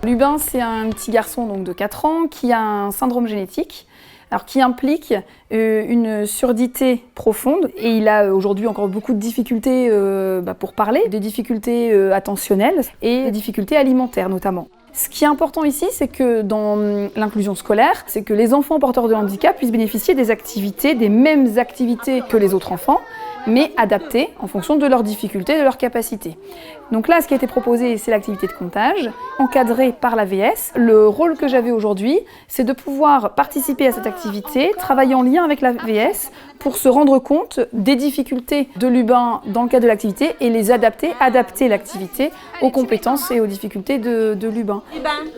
Lubin, c'est un petit garçon donc, de 4 ans qui a un syndrome génétique. Alors, qui implique une surdité profonde. Et il a aujourd'hui encore beaucoup de difficultés pour parler, des difficultés attentionnelles et des difficultés alimentaires notamment. Ce qui est important ici, c'est que dans l'inclusion scolaire, c'est que les enfants porteurs de handicap puissent bénéficier des activités, des mêmes activités que les autres enfants, mais adaptées en fonction de leurs difficultés, de leurs capacités. Donc là, ce qui a été proposé, c'est l'activité de comptage, encadrée par l'AVS. Le rôle que j'avais aujourd'hui, c'est de pouvoir participer à cette activité, travailler en lien avec l'AVS pour se rendre compte des difficultés de Lubin dans le cadre de l'activité et les adapter l'activité aux compétences et aux difficultés de Lubin.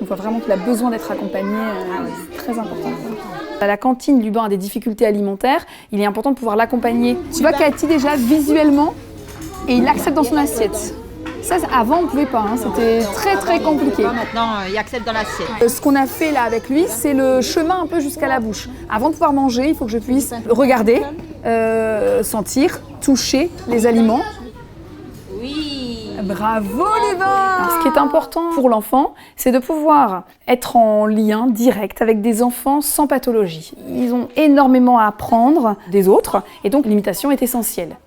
On voit vraiment qu'il a besoin d'être accompagné, c'est très important. À la cantine, Lubin a des difficultés alimentaires, il est important de pouvoir l'accompagner. Tu vois Cathy déjà visuellement, et il accepte dans son assiette. Ça, avant, on ne pouvait pas, c'était très compliqué. Maintenant, il accepte dans l'assiette. Ce qu'on a fait là avec lui, c'est le chemin un peu jusqu'à la bouche. Avant de pouvoir manger, il faut que je puisse regarder, sentir, toucher les aliments. Oui. Bravo Lubin! Alors, ce qui est important pour l'enfant, c'est de pouvoir être en lien direct avec des enfants sans pathologie. Ils ont énormément à apprendre des autres et donc l'imitation est essentielle.